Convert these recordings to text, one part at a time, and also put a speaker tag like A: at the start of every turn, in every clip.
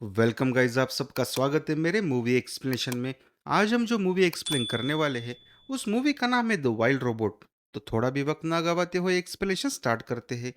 A: Welcome guys, आप सबका स्वागत है मेरे मूवी एक्सप्लेनेशन में। आज हम जो मूवी एक्सप्लेन करने वाले हैं उस मूवी का नाम है द वाइल्ड रोबोट। तो थोड़ा भी वक्त ना गवाते हुए एक्सप्लेनेशन स्टार्ट करते हैं।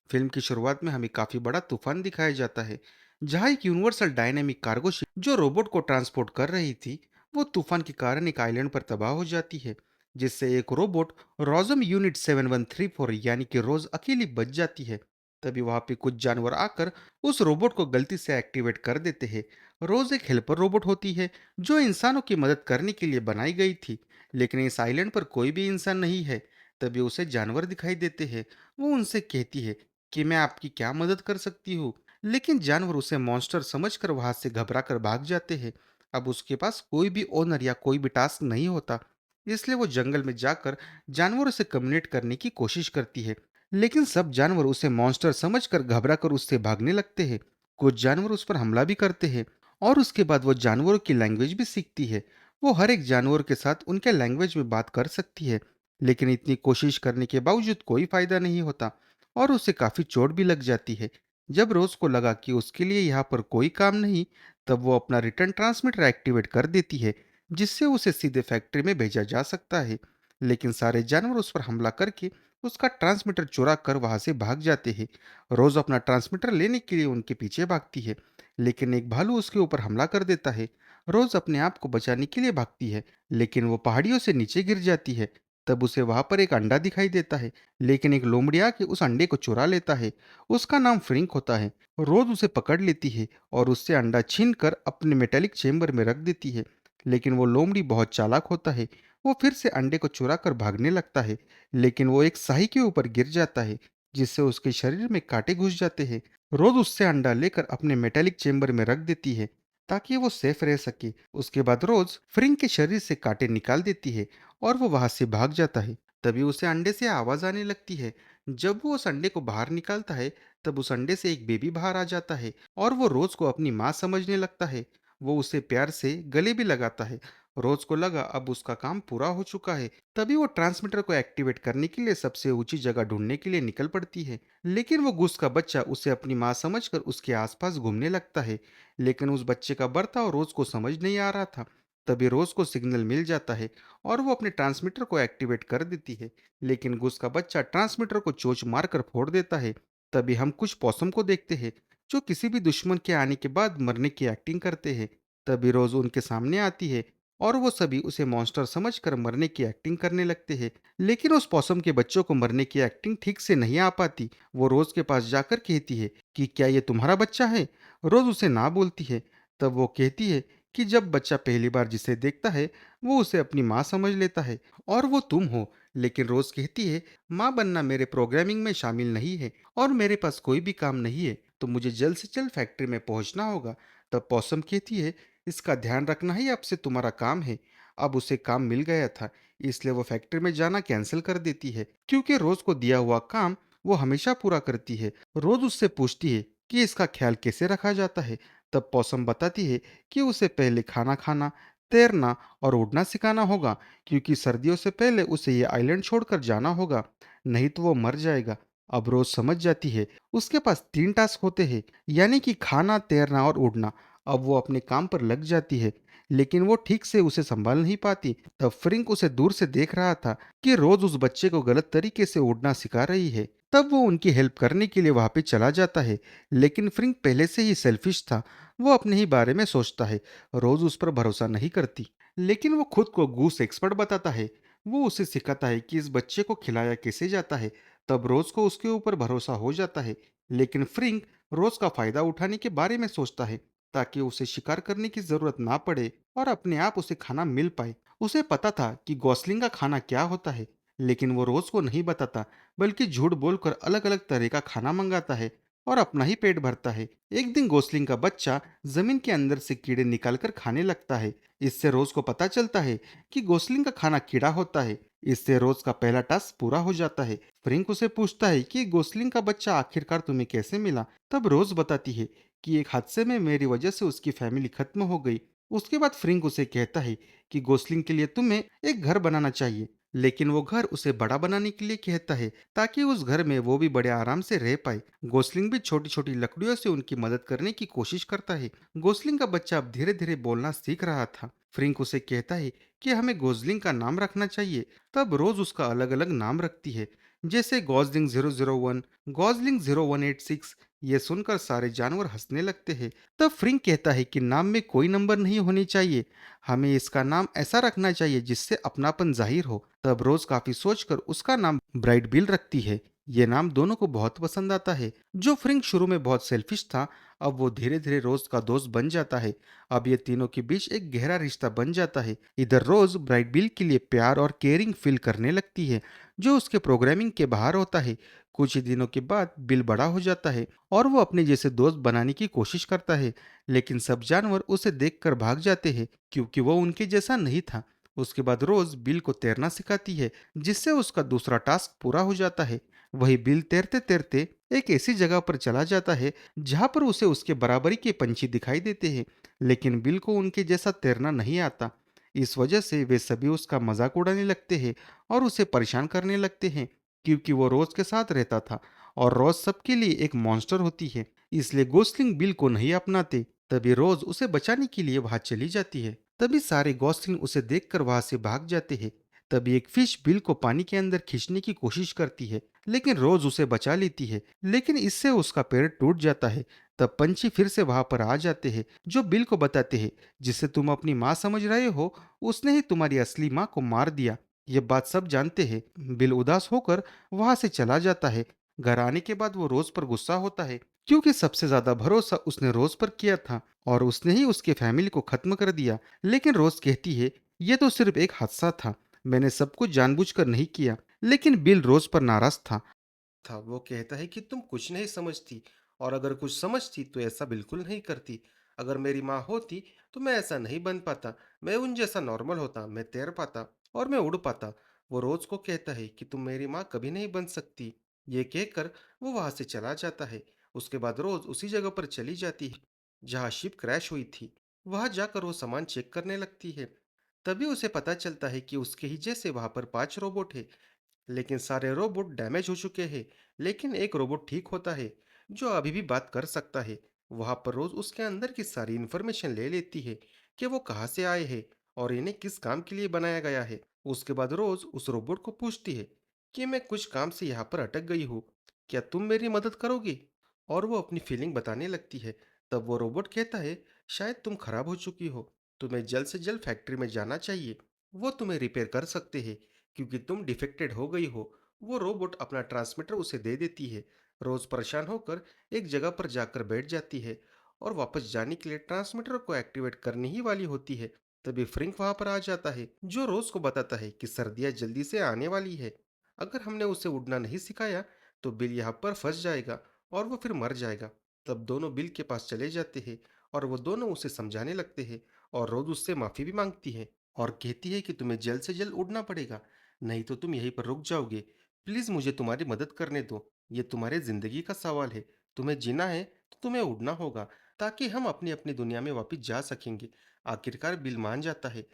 A: फिल्म की शुरुआत में हमें काफी बड़ा तूफान दिखाया जाता है, जहां एक यूनिवर्सल डायनेमिक कार्गो शिप जो रोबोट को ट्रांसपोर्ट कर रही थी, वो तूफान के कारण एक आइलैंड पर तबाह हो जाती है, जिससे एक रोबोट रोजम यूनिट 7134 यानी कि रोज अकेली बच जाती है। तभी वहां पे कुछ जानवर आकर उस रोबोट को गलती से एक्टिवेट कर देते हैं। रोज एक हेल्पर रोबोट होती है जो इंसानों की मदद करने के लिए बनाई गई थी, लेकिन इस आइलैंड पर कोई भी इंसान नहीं है। तभी उसे जानवर दिखाई देते हैं। वो उनसे कहती है कि मैं आपकी क्या मदद कर सकती हूँ, लेकिन जानवर उसे मॉन्स्टर समझकर वहां से घबरा कर भाग जाते हैं। अब उसके पास कोई भी ओनर या कोई भी टास्क नहीं होता, इसलिए वो जंगल में जाकर जानवरों से कम्युनिकेट करने की कोशिश करती है, लेकिन सब जानवर उसे मॉन्स्टर समझकर घबराकर उससे भागने लगते हैं। कुछ जानवर उस पर हमला भी करते हैं और उसके बाद वो जानवरों की लैंग्वेज भी सीखती है। वो हर एक जानवर के साथ उनके लैंग्वेज में बात कर सकती है, लेकिन इतनी कोशिश करने के बावजूद कोई फायदा नहीं होता और उसे काफी चोट भी लग जाती है। जब रोज को लगा कि उसके लिए यहाँ पर कोई काम नहीं, तब वो अपना रिटर्न ट्रांसमीटर एक्टिवेट कर देती है, जिससे उसे सीधे फैक्ट्री में भेजा जा सकता है। लेकिन सारे जानवर उस पर हमला करके उसका ट्रांसमीटर चुरा कर वहां से भाग जाते हैं। रोज अपना ट्रांसमीटर लेने के लिए उनके पीछे भागती है, लेकिन एक भालू उसके ऊपर हमला कर देता है। रोज अपने आप को बचाने के लिए भागती है, लेकिन वो पहाड़ियों से नीचे गिर जाती है। तब उसे वहां पर एक अंडा दिखाई देता है, लेकिन एक लोमड़ी आके उस अंडे को चुरा लेता है। उसका नाम फ्रिंक होता है। रोज उसे पकड़ लेती है और उससे अंडा छीन कर अपने मेटेलिक चेम्बर में रख देती है, लेकिन वो लोमड़ी बहुत चालाक होता है। वो फिर से अंडे को चुरा कर भागने लगता है, लेकिन वो एक शाही के ऊपर गिर जाता है, जिससे उसके शरीर में कांटे घुस जाते हैं। रोज उससे अंडा लेकर अपने मेटालिक चेम्बर में रख देती है, ताकि वो सेफ रह सके। उसके बाद रोज फ्रिंग के शरीर से कांटे निकाल देती है और वो वहां से भाग जाता है। तभी उसे अंडे से आवाज आने लगती है। जब वो उस अंडे को बाहर निकालता है, तब उस अंडे से एक बेबी बाहर आ जाता है और वो रोज को अपनी माँ समझने लगता है। वो उसे प्यार से गले भी लगाता है। रोज को लगा अब उसका काम पूरा हो चुका है। तभी वो ट्रांसमीटर को एक्टिवेट करने के लिए सबसे ऊंची जगह ढूंढने के लिए निकल पड़ती है, लेकिन वो गुस का बच्चा उसे अपनी माँ समझकर उसके आसपास घूमने लगता है। लेकिन उस बच्चे का बर्ताव रोज को समझ नहीं आ रहा था। तभी रोज को सिग्नल मिल जाता है और वो अपने ट्रांसमीटर को एक्टिवेट कर देती है, लेकिन गुस का बच्चा ट्रांसमीटर को चोंच मारकर फोड़ देता है। तभी हम कुछ पॉसम को देखते हैं, जो किसी भी दुश्मन के आने के बाद मरने की एक्टिंग करते हैं। तभी रोज उनके सामने आती है और वो सभी उसे मॉन्स्टर समझकर मरने की एक्टिंग करने लगते हैं। लेकिन उस पॉसम के बच्चों को मरने की एक्टिंग ठीक से नहीं आ पाती। वो रोज के पास जाकर कहती है कि क्या ये तुम्हारा बच्चा है। रोज उसे ना बोलती है। तब वो कहती है कि जब बच्चा पहली बार जिसे देखता है, वो उसे अपनी माँ समझ लेता है और वो तुम हो। लेकिन रोज कहती है, माँ बनना मेरे प्रोग्रामिंग में शामिल नहीं है और मेरे पास कोई भी काम नहीं है, तो मुझे जल्द से जल्द फैक्ट्री में पहुंचना होगा। तब पॉसम कहती है, इसका ध्यान रखना ही अब से तुम्हारा काम है। अब उसे काम मिल गया था, इसलिए वो फैक्ट्री में जाना कैंसिल कर देती है, क्योंकि रोज को दिया हुआ काम वो हमेशा पूरा करती है। रोज उससे पूछती है कि इसका ख्याल कैसे रखा जाता है। तब पॉसम बताती है कि उसे पहले खाना खाना, तैरना और उड़ना सिखाना होगा, क्योंकि सर्दियों से पहले उसे ये आइलैंड छोड़कर जाना होगा, नहीं तो वो मर जाएगा। अब रोज समझ जाती है उसके पास 3 टास्क होते हैं, यानी कि खाना, तैरना और उड़ना। अब वो अपने काम पर लग जाती है, लेकिन वो ठीक से उसे संभाल नहीं पाती। तब फ्रिंक उसे दूर से देख रहा था कि रोज उस बच्चे को गलत तरीके से उड़ना सिखा रही है। तब वो उनकी हेल्प करने के लिए वहां पे चला जाता है, लेकिन फ्रिंक पहले से ही सेल्फिश था। वो अपने ही बारे में सोचता है। रोज उस पर भरोसा नहीं करती, लेकिन वो खुद को गूस एक्सपर्ट बताता है। वो उसे सिखाता है कि इस बच्चे को खिलाया कैसे जाता है। तब रोज को उसके ऊपर भरोसा हो जाता है, लेकिन फ्रिंक रोज का फायदा उठाने के बारे में सोचता है, ताकि उसे शिकार करने की जरूरत ना पड़े और अपने आप उसे खाना मिल पाए। उसे पता था कि गॉसलिंग का खाना क्या होता है, लेकिन वो रोज को नहीं बताता, बल्कि झूठ बोलकर अलग अलग तरह का खाना मंगाता है और अपना ही पेट भरता है। एक दिन गोसलिंग का बच्चा जमीन के अंदर से कीड़े निकालकर खाने लगता है। इससे रोज को पता चलता है कि गोसलिंग का खाना कीड़ा होता है। इससे रोज का पहला टास्क पूरा हो जाता है। फ्रिंक उसे पूछता है कि गोसलिंग का बच्चा आखिरकार तुम्हें कैसे मिला। तब रोज बताती है कि एक हादसे में मेरी वजह से उसकी फैमिली खत्म हो गई। उसके बाद फ्रिंक उसे कहता है कि गोसलिंग के लिए तुम्हें एक घर बनाना चाहिए, लेकिन वो घर उसे बड़ा बनाने के लिए कहता है ताकि उस घर में वो भी बड़े आराम से रह पाए। गोसलिंग भी छोटी छोटी लकड़ियों से उनकी मदद करने की कोशिश करता है। गोसलिंग का बच्चा अब धीरे धीरे बोलना सीख रहा था। फ्रिंक उसे कहता है कि हमें गोसलिंग का नाम रखना चाहिए। तब रोज उसका अलग अलग नाम रखती है, जैसे गॉजलिंग 001, गॉजलिंग 0186। ये सुनकर सारे जानवर हंसने लगते हैं। तब फ्रिंक कहता है कि नाम में कोई नंबर नहीं होनी चाहिए, हमें इसका नाम ऐसा रखना चाहिए जिससे अपनापन जाहिर हो। तब रोज काफी सोचकर उसका नाम ब्राइट बिल रखती है। ये नाम दोनों को बहुत पसंद आता है। जो फ्रिंक शुरू में बहुत सेल्फिश था, अब वो धीरे धीरे रोज का दोस्त बन जाता है। अब ये तीनों के बीच एक गहरा रिश्ता बन जाता है। इधर रोज ब्राइट बिल के लिए प्यार और केयरिंग फील करने लगती है, जो उसके प्रोग्रामिंग के बाहर होता है। कुछ ही दिनों के बाद बिल बड़ा हो जाता है और वो अपने जैसे दोस्त बनाने की कोशिश करता है, लेकिन सब जानवर उसे देखकर भाग जाते हैं क्योंकि वो उनके जैसा नहीं था। उसके बाद रोज बिल को तैरना सिखाती है, जिससे उसका दूसरा टास्क पूरा हो जाता है। वही बिल तैरते तैरते एक ऐसी जगह पर चला जाता है जहां पर उसे उसके बराबरी के पंछी दिखाई देते हैं, लेकिन बिल को उनके जैसा तैरना नहीं आता। इस वजह से वे सभी उसका मजाक उड़ाने लगते हैं और उसे परेशान करने लगते हैं, क्योंकि वो रोज के साथ रहता था और रोज सबके लिए एक मॉन्स्टर होती है। इसलिए गोस्लिंग बिल को नहीं अपनाते। तभी रोज उसे बचाने के लिए वहां चली जाती है। तभी सारे गॉस्लिंग उसे देखकर वहां से भाग जाते हैं। तभी एक फिश बिल को पानी के अंदर खींचने की कोशिश करती है, लेकिन रोज उसे बचा लेती है, लेकिन इससे उसका पैर टूट जाता है। तब पंछी फिर से वहां पर आ जाते हैं, जो बिल को बताते हैं जिसे तुम अपनी माँ समझ रहे हो, उसने ही तुम्हारी असली माँ को मार दिया। ये बात सब जानते हैं। बिल उदास होकर वहां से चला जाता है। घर आने के बाद वो रोज पर गुस्सा होता है, क्योंकि सबसे ज्यादा भरोसा उसने रोज पर किया था और उसने ही उसके फैमिली को खत्म कर दिया। लेकिन रोज कहती है ये तो सिर्फ एक हादसा था, मैंने सब कुछ जानबूझकर नहीं किया। लेकिन बिल रोज पर नाराज था।
B: वो कहता है कि तुम कुछ नहीं समझती, और अगर कुछ समझती तो ऐसा बिल्कुल नहीं करती। अगर मेरी माँ होती तो मैं ऐसा नहीं बन पाता। मैं उन जैसा नॉर्मल होता, मैं तैर पाता और मैं उड़ पाता। वो रोज को कहता है कि तुम मेरी माँ कभी नहीं बन सकती। ये कहकर वो वहां से चला जाता है। उसके बाद रोज उसी जगह पर चली जाती है जहाँ शिप क्रैश हुई थी। वहां जाकर वो सामान चेक करने लगती है। तभी उसे पता चलता है कि उसके ही जैसे वहां पर 5 रोबोट है, लेकिन सारे रोबोट डैमेज हो चुके हैं। लेकिन एक रोबोट ठीक होता है, जो अभी भी बात कर सकता है। वहां पर रोज उसके अंदर की सारी इंफॉर्मेशन ले लेती है कि वो कहाँ से आए हैं और इन्हें किस काम के लिए बनाया गया है। उसके बाद रोज उस रोबोट को पूछती है कि मैं कुछ काम से यहाँ पर अटक गई हूँ, क्या तुम मेरी मदद करोगी? और वो अपनी फीलिंग बताने लगती है। तब वो रोबोट कहता है, शायद तुम खराब हो चुकी हो, तुम्हें जल्द से जल्द फैक्ट्री में जाना चाहिए, वो तुम्हें रिपेयर कर सकते हैं क्योंकि तुम डिफेक्टेड हो गई हो। वो रोबोट अपना ट्रांसमीटर उसे दे देती है। रोज परेशान होकर एक जगह पर जाकर बैठ जाती है और वापस जाने के लिए ट्रांसमीटर को एक्टिवेट करनी ही वाली होती है। तभी फ्रिंक वहां पर आ जाता है, जो रोज को बताता है कि सर्दियां जल्दी से आने वाली है। अगर हमने उसे उड़ना नहीं सिखाया तो बिल यहाँ पर फंस जाएगा और वो फिर मर जाएगा। तब दोनों बिल के पास चले जाते हैं और वो दोनों उसे समझाने लगते हैं, और रोज उससे माफी भी मांगती है और कहती है कि तुम्हें जल्द से जल्द उड़ना पड़ेगा, नहीं तो तुम यहीं पर रुक जाओगे। प्लीज मुझे तुम्हारी मदद करने दो, ये तुम्हारे जिंदगी का सवाल है। तुम्हें जीना है तो तुम्हें उड़ना होगा, ताकि हम अपनी अपनी दुनिया में वापस जा सकेंगे। आखिरकार बिल मान जाता है।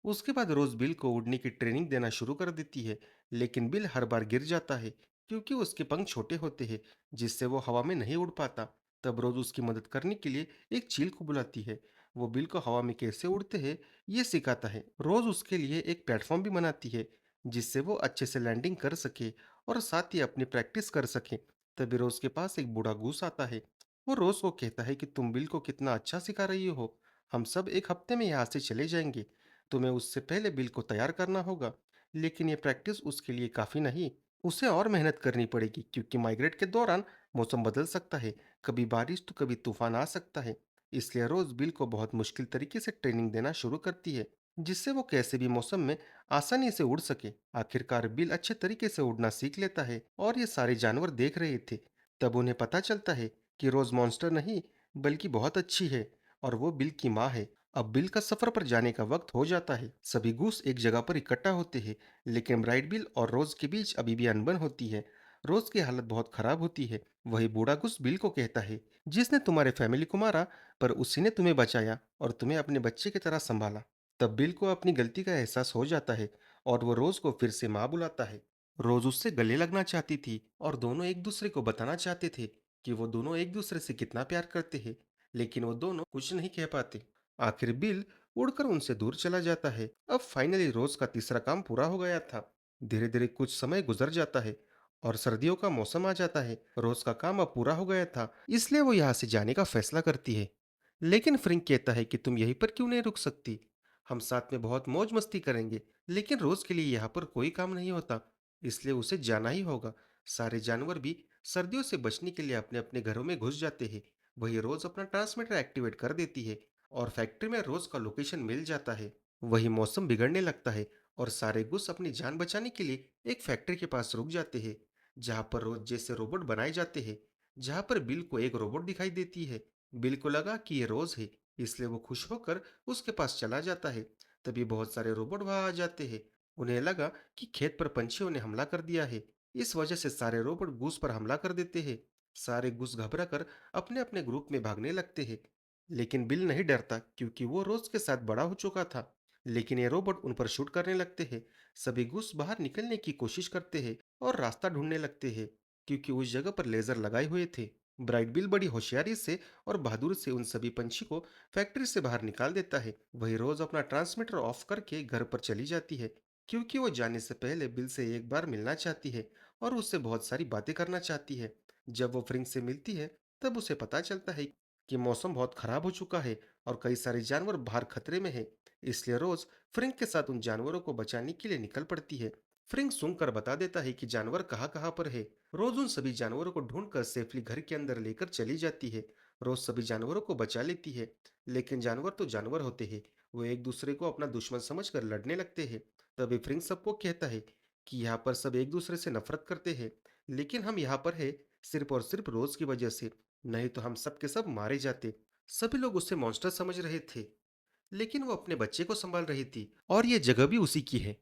B: उसके बाद रोज बिल को उड़ने की ट्रेनिंग देना शुरू कर देती है, लेकिन बिल हर बार गिर जाता है क्योंकि उसके पंख छोटे होते हैं, जिससे वो हवा में नहीं उड़ पाता। तब रोज उसकी मदद करने के लिए एक चील को बुलाती है। वो बिल को हवा में कैसे उड़ते हैं ये सिखाता है। रोज उसके लिए एक प्लेटफॉर्म भी बनाती है, जिससे वो अच्छे से लैंडिंग कर सके और साथ ही अपनी प्रैक्टिस कर सके। तभी रोज के पास एक बूढ़ा गूस आता है। वो रोज को कहता है कि तुम बिल को कितना अच्छा सिखा रही हो, हम सब एक हफ्ते में यहाँ से चले जाएंगे। तुम्हें उससे पहले बिल को तैयार करना होगा, लेकिन ये प्रैक्टिस उसके लिए काफ़ी नहीं, उसे और मेहनत करनी पड़ेगी क्योंकि माइग्रेट के दौरान मौसम बदल सकता है, कभी बारिश तो कभी तूफान आ सकता है। इसलिए रोज बिल को बहुत मुश्किल तरीके से ट्रेनिंग देना शुरू करती है, जिससे वो कैसे भी मौसम में आसानी से उड़ सके। आखिरकार बिल अच्छे तरीके से उड़ना सीख लेता है और ये सारे जानवर देख रहे थे। तब उन्हें पता चलता है कि रोज मॉन्स्टर नहीं बल्कि बहुत अच्छी है और वो बिल की माँ है। अब बिल का सफर पर जाने का वक्त हो जाता है। सभी गूस एक जगह पर इकट्ठा होते हैं, लेकिन ब्राइट बिल और रोज के बीच अभी भी अनबन होती है। रोज की हालत बहुत खराब होती है। वही बूढ़ा गूस बिल को कहता है, जिसने तुम्हारे फैमिली को मारा, पर उसी ने तुम्हें बचाया और तुम्हें अपने बच्चे की तरह संभाला। तब बिल को अपनी गलती का एहसास हो जाता है और वो रोज को फिर से माँ बुलाता है। रोज उससे गले लगना चाहती थी और दोनों एक दूसरे को बताना चाहते थे कि वो दोनों एक दूसरे से कितना प्यार करते हैं, लेकिन वो दोनों कुछ नहीं कह पाते। आखिर बिल उड़कर उनसे दूर चला जाता है। अब फाइनली रोज का तीसरा काम पूरा हो गया था। धीरे धीरे कुछ समय गुजर जाता है और सर्दियों का मौसम आ जाता है। रोज का काम अब पूरा हो गया था, इसलिए वो यहाँ से जाने का फैसला करती है। लेकिन फ्रिंक कहता है कि तुम यहीं पर क्यों नहीं रुक सकती? हम साथ में बहुत मौज मस्ती करेंगे। लेकिन रोज के लिए यहाँ पर कोई काम नहीं होता, इसलिए उसे जाना ही होगा। सारे जानवर भी सर्दियों से बचने के लिए अपने अपने घरों में घुस जाते हैं। वही रोज अपना ट्रांसमीटर एक्टिवेट कर देती है और फैक्ट्री में रोज का लोकेशन मिल जाता है। वही मौसम बिगड़ने लगता है और सारे गुस अपनी जान बचाने के लिए एक फैक्ट्री के पास रुक जाते हैं, जहाँ पर रोज जैसे रोबोट बनाए जाते हैं। जहाँ पर बिल को एक रोबोट दिखाई देती है। बिल को लगा कि ये रोज है, इसलिए वो खुश होकर उसके पास चला जाता है। तभी बहुत सारे रोबोट वहां आ जाते हैं। उन्हें लगा कि खेत पर पंछियों ने हमला कर दिया है। इस वजह से सारे रोबोट गूस पर हमला कर देते हैं। सारे गूस घबरा कर अपने अपने ग्रुप में भागने लगते हैं। लेकिन बिल नहीं डरता, क्योंकि वो रोज के साथ बड़ा हो चुका था। लेकिन ये रोबोट उन पर शूट करने लगते हैं। सभी गूस बाहर निकलने की कोशिश करते हैं और रास्ता ढूंढने लगते हैं, क्योंकि उस जगह पर लेजर लगाए हुए थे। ब्राइट बिल बड़ी होशियारी से और बहादुरी से उन सभी पंछी को फैक्ट्री से बाहर निकाल देता है। वही रोज अपना ट्रांसमीटर ऑफ करके घर पर चली जाती है, क्योंकि वो जाने से पहले बिल से एक बार मिलना चाहती है और उससे बहुत सारी बातें करना चाहती है। जब वो फ्रिंक से मिलती है, तब उसे पता चलता है कि मौसम बहुत खराब हो चुका है और कई सारे जानवर बाहर खतरे में हैं। इसलिए रोज फ्रिंक के साथ उन जानवरों को बचाने के लिए निकल पड़ती है। फ्रिंक सुनकर बता देता है कि जानवर कहाँ कहाँ पर है। रोज उन सभी जानवरों को ढूंढकर सेफली घर के अंदर लेकर चली जाती है। रोज सभी जानवरों को बचा लेती है। लेकिन जानवर तो जानवर होते हैं, वो एक दूसरे को अपना दुश्मन समझकर लड़ने लगते हैं। तभी फ्रिंक सबको कहता है कि यहाँ पर सब एक दूसरे से नफरत करते हैं, लेकिन हम यहाँ पर है सिर्फ और सिर्फ रोज की वजह से, नहीं तो हम सब के सब मारे जाते। सभी लोग उसे मॉन्स्टर समझ रहे थे, लेकिन वो अपने बच्चे को संभाल रही थी और ये जगह भी उसी की है।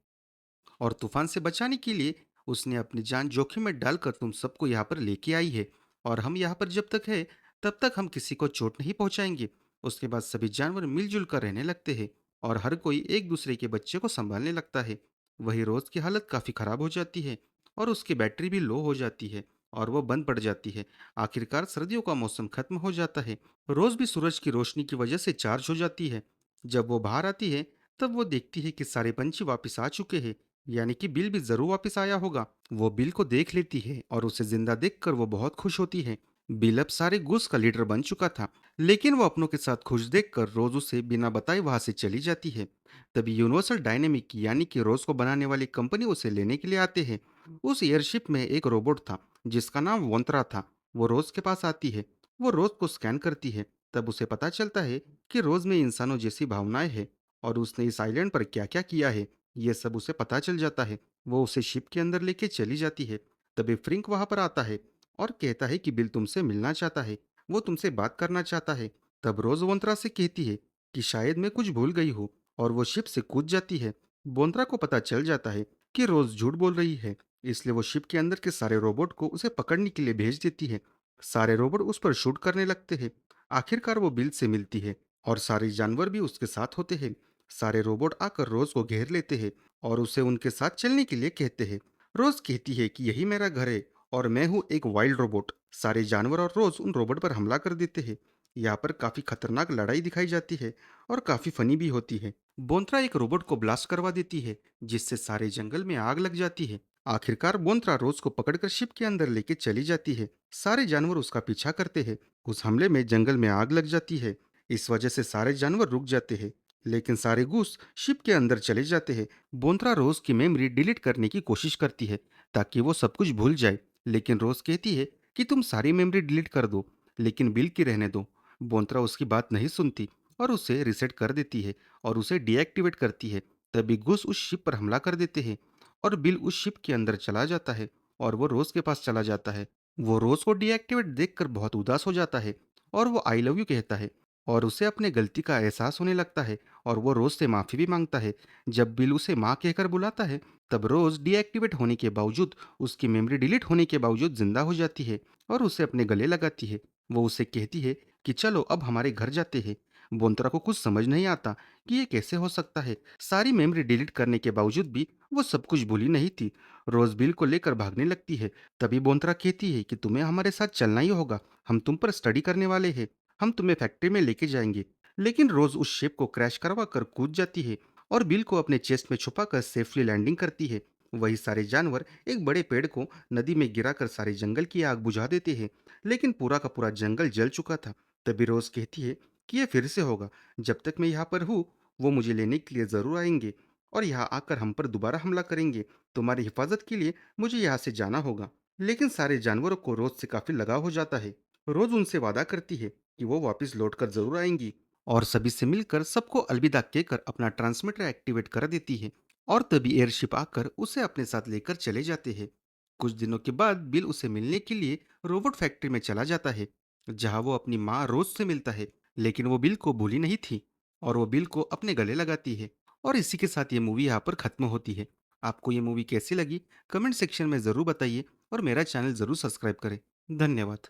A: और तूफान से बचाने के लिए उसने अपनी जान जोखिम में डालकर तुम सबको यहाँ पर लेके आई है। और हम यहाँ पर जब तक है तब तक हम किसी को चोट नहीं पहुंचाएंगे। उसके बाद सभी जानवर मिलजुल कर रहने लगते हैं और हर कोई एक दूसरे के बच्चे को संभालने लगता है। वही रोज की हालत काफ़ी ख़राब हो जाती है और उसकी बैटरी भी लो हो जाती है और वो बंद पड़ जाती है। आखिरकार सर्दियों का मौसम खत्म हो जाता है। रोज भी सूरज की रोशनी की वजह से चार्ज हो जाती है। जब वो बाहर आती है तब वो देखती है कि सारे पंछी वापस आ चुके हैं, यानी कि बिल भी जरूर वापस आया होगा। वो बिल को देख लेती है और उसे जिंदा देखकर वो बहुत खुश होती है। बिल अब सारे गुस का लीडर बन चुका था, लेकिन वो अपनों के साथ खुश देखकर रोज उसे बिना बताए वहां से चली जाती है। तभी यूनिवर्सल डायनेमिक यानी कि रोज को बनाने वाली कंपनी उसे लेने के लिए आते हैं। उस एयरशिप में एक रोबोट था जिसका नाम वोंत्रा था। वो रोज के पास आती है। वो रोज को स्कैन करती है। तब उसे पता चलता है कि रोज में इंसानों जैसी भावनाएं हैं और उसने इस आइलैंड पर क्या क्या किया है ये सब उसे पता चल जाता है। वो उसे शिप के अंदर लेके चली जाती है। तभी फ्रिंक वहां पर आता है और कहता है कि बिल तुमसे मिलना चाहता है, वो तुमसे बात करना चाहता है। तब रोज वोंत्रा से कहती है कि शायद मैं कुछ भूल गई हूँ और वो शिप से कूद जाती है। बोंत्रा को पता चल जाता है कि रोज झूठ बोल रही है, इसलिए वो शिप के अंदर के सारे रोबोट को उसे पकड़ने के लिए भेज देती है। सारे रोबोट उस पर शूट करने लगते हैं। आखिरकार वो बिल से मिलती है और सारे जानवर भी उसके साथ होते हैं। सारे रोबोट आकर रोज को घेर लेते हैं और उसे उनके साथ चलने के लिए कहते हैं। रोज कहती है कि यही मेरा घर है और मैं हूँ एक वाइल्ड रोबोट। सारे जानवर और रोज उन रोबोट पर हमला कर देते हैं। यहाँ पर काफी खतरनाक लड़ाई दिखाई जाती है और काफी फनी भी होती है। बोंत्रा एक रोबोट को ब्लास्ट करवा देती है, जिससे सारे जंगल में आग लग जाती है। आखिरकार बोंत्रा रोज को पकड़कर शिप के अंदर लेके चली जाती है। सारे जानवर उसका पीछा करते हैं। उस हमले में जंगल में आग लग जाती है। इस वजह से सारे जानवर रुक जाते हैं, लेकिन सारे गूस शिप के अंदर चले जाते हैं। बोंत्रा रोज की मेमोरी डिलीट करने की कोशिश करती है ताकि वो सब कुछ भूल जाए, लेकिन रोज कहती है कि तुम सारी मेमोरी डिलीट कर दो, लेकिन बिल की रहने दो। बोंत्रा उसकी बात नहीं सुनती और उसे रिसेट कर देती है और उसे डीएक्टिवेट करती है। तभी गूस उस शिप पर हमला कर देते हैं और बिल उस शिप के अंदर चला जाता है और वो रोज के पास चला जाता है। वो रोज को डीएक्टिवेट देखकर बहुत उदास हो जाता है और वो आई लव यू कहता है और उसे अपने गलती का एहसास होने लगता है और वो रोज से माफी भी मांगता है। जब बिल उसे माँ कहकर बुलाता है, तब रोज डीएक्टिवेट होने के बावजूद, उसकी मेमोरी डिलीट होने के बावजूद जिंदा हो जाती है और उसे अपने गले लगाती है। वो उसे कहती है कि चलो अब हमारे घर जाते हैं। बोंतरा को कुछ समझ नहीं आता कि ये कैसे हो सकता है। सारी मेमोरी डिलीट करने के बावजूद भी वो सब कुछ भूली नहीं थी। रोज बिल को लेकर भागने लगती है। तभी बोंतरा कहती है कि तुम्हें हमारे साथ चलना ही होगा, हम तुम पर स्टडी करने वाले हैं, हम तुम्हें फैक्ट्री में लेके जाएंगे। लेकिन रोज उस शेप को क्रैश करवा कर कूद जाती है और बिल को अपने चेस्ट में छुपाकर सेफली लैंडिंग करती है। वही सारे जानवर एक बड़े पेड़ को नदी में गिराकर सारे जंगल की आग बुझा देते हैं। लेकिन पूरा का पूरा जंगल जल चुका था। तभी रोज कहती है कि ये फिर से होगा। जब तक मैं यहाँ पर हूँ, वो मुझे लेने के लिए ज़रूर आएंगे और यहाँ आकर हम पर दोबारा हमला करेंगे। तुम्हारी हिफाजत के लिए मुझे यहाँ से जाना होगा। लेकिन सारे जानवरों को रोज से काफ़ी लगाव हो जाता है। रोज उनसे वादा करती है कि वो वापस लौटकर ज़रूर आएंगी और सभी से मिलकर सबको अलविदा कहकर अपना ट्रांसमीटर एक्टिवेट कर देती है। और तभी एयरशिप आकर उसे अपने साथ लेकर चले जाते हैं। कुछ दिनों के बाद बिल उसे मिलने के लिए रोबोट फैक्ट्री में चला जाता है, जहां वो अपनी माँ रोज से मिलता है। लेकिन वो बिल को भूली नहीं थी और वो बिल को अपने गले लगाती है। और इसी के साथ ये मूवी यहाँ पर खत्म होती है। आपको ये मूवी कैसी लगी, कमेंट सेक्शन में ज़रूर बताइए और मेरा चैनल ज़रूर सब्सक्राइब करें। धन्यवाद।